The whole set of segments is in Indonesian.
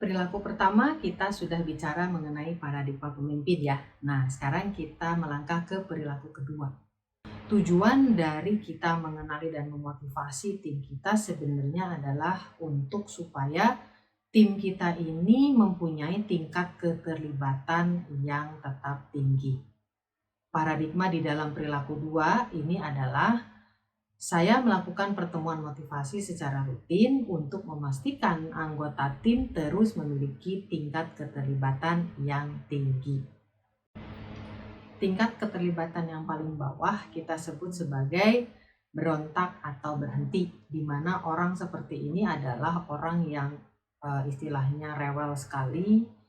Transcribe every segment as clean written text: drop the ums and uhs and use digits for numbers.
perilaku pertama kita sudah bicara mengenai paradigma pemimpin ya. Nah, sekarang kita melangkah ke perilaku kedua. Tujuan dari kita mengenali dan memotivasi tim kita sebenarnya adalah untuk supaya tim kita ini mempunyai tingkat keterlibatan yang tetap tinggi. Paradigma di dalam perilaku dua ini adalah saya melakukan pertemuan motivasi secara rutin untuk memastikan anggota tim terus memiliki tingkat keterlibatan yang tinggi. Tingkat keterlibatan yang paling bawah kita sebut sebagai berontak atau berhenti, di mana orang seperti ini adalah orang yang istilahnya rewel sekali.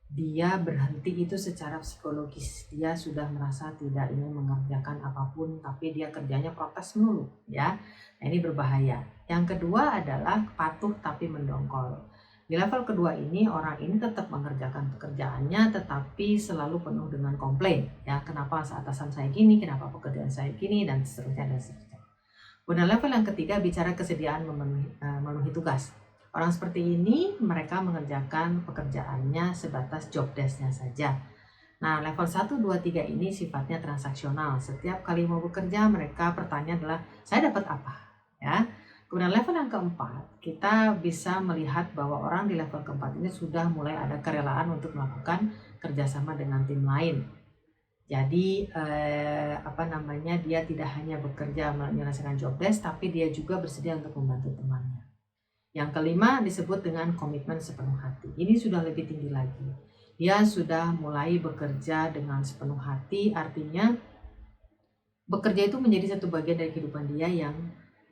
Dia berhenti itu secara psikologis, dia sudah merasa tidak ingin mengerjakan apapun, tapi dia kerjanya protes melulu ya. Nah, ini berbahaya. Yang kedua adalah patuh tapi mendongkol. Di level kedua ini orang ini tetap mengerjakan pekerjaannya tetapi selalu penuh dengan komplain ya, kenapa atasan saya gini, kenapa pekerjaan saya gini, dan seterusnya dan seterusnya. Kemudian level yang ketiga bicara kesediaan memenuhi tugas. Orang seperti ini mereka mengerjakan pekerjaannya sebatas job desk-nya saja. Nah, level 1, 2, 3 ini sifatnya transaksional. Setiap kali mau bekerja mereka pertanyaan adalah saya dapat apa? Ya. Kemudian level yang keempat, kita bisa melihat bahwa orang di level keempat ini sudah mulai ada kerelaan untuk melakukan kerjasama dengan tim lain. Jadi dia tidak hanya bekerja menyelesaikan job desk, tapi dia juga bersedia untuk membantu temannya. Yang kelima disebut dengan komitmen sepenuh hati. Ini sudah lebih tinggi lagi. Dia sudah mulai bekerja dengan sepenuh hati, artinya bekerja itu menjadi satu bagian dari kehidupan dia yang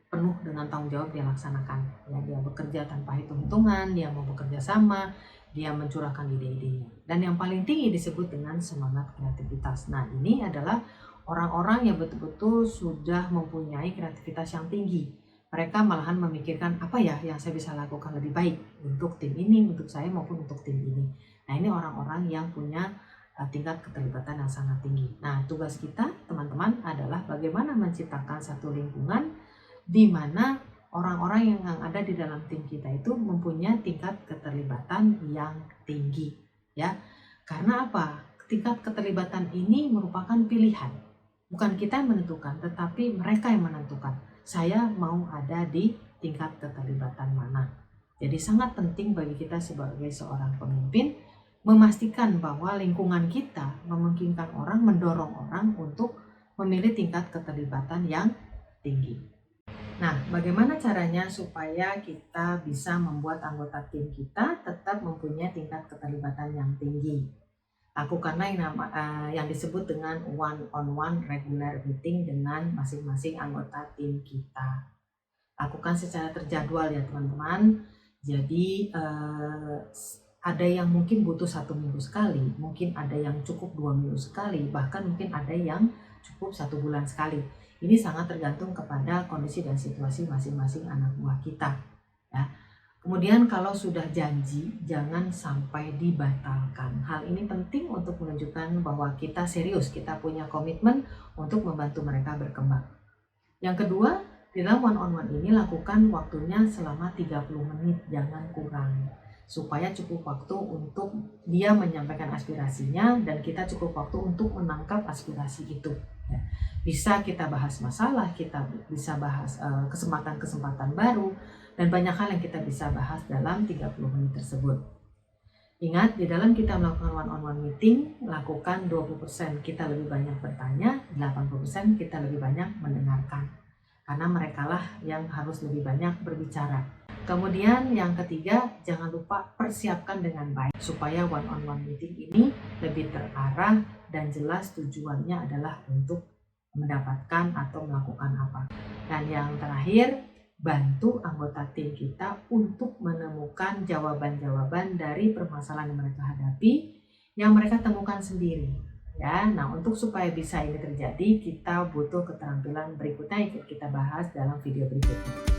penuh dengan tanggung jawab dia laksanakan. Ya, dia bekerja tanpa hitung-hitungan, dia mau bekerja sama, dia mencurahkan ide-idenya. Dan yang paling tinggi disebut dengan semangat kreativitas. Nah, ini adalah orang-orang yang betul-betul sudah mempunyai kreativitas yang tinggi. Mereka malahan memikirkan apa ya yang saya bisa lakukan lebih baik untuk tim ini, untuk saya maupun untuk tim ini. Nah, ini orang-orang yang punya tingkat keterlibatan yang sangat tinggi. Nah, tugas kita teman-teman adalah bagaimana menciptakan satu lingkungan di mana orang-orang yang ada di dalam tim kita itu mempunyai tingkat keterlibatan yang tinggi. Ya, karena apa? Tingkat keterlibatan ini merupakan pilihan. Bukan kita yang menentukan, tetapi mereka yang menentukan. Saya mau ada di tingkat keterlibatan mana. Jadi sangat penting bagi kita sebagai seorang pemimpin memastikan bahwa lingkungan kita memungkinkan orang, mendorong orang untuk memilih tingkat keterlibatan yang tinggi. Nah, bagaimana caranya supaya kita bisa membuat anggota tim kita tetap mempunyai tingkat keterlibatan yang tinggi? Lakukanlah yang disebut dengan one-on-one regular meeting dengan masing-masing anggota tim kita. Lakukan secara terjadwal ya teman-teman. Jadi ada yang mungkin butuh 1 minggu sekali, mungkin ada yang cukup 2 minggu sekali, bahkan mungkin ada yang cukup 1 bulan sekali. Ini sangat tergantung kepada kondisi dan situasi masing-masing anak buah kita. Ya. Kemudian kalau sudah janji, jangan sampai dibatalkan. Hal ini penting untuk menunjukkan bahwa kita serius, kita punya komitmen untuk membantu mereka berkembang. Yang kedua, di dalam one-on-one ini lakukan waktunya selama 30 menit, jangan kurang. Supaya cukup waktu untuk dia menyampaikan aspirasinya dan kita cukup waktu untuk menangkap aspirasi itu. Ya. Bisa kita bahas masalah, kita bisa bahas kesempatan-kesempatan baru, dan banyak hal yang kita bisa bahas dalam 30 menit tersebut. Ingat, di dalam kita melakukan one-on-one meeting, lakukan 20% kita lebih banyak bertanya, 80% kita lebih banyak mendengarkan. Karena merekalah yang harus lebih banyak berbicara. Kemudian yang ketiga, jangan lupa persiapkan dengan baik supaya one-on-one meeting ini lebih terarah dan jelas tujuannya adalah untuk mendapatkan atau melakukan apa. Dan yang terakhir, bantu anggota tim kita untuk menemukan jawaban-jawaban dari permasalahan yang mereka hadapi, yang mereka temukan sendiri. Ya, nah untuk supaya bisa ini terjadi, kita butuh keterampilan berikutnya yang kita bahas dalam video berikutnya.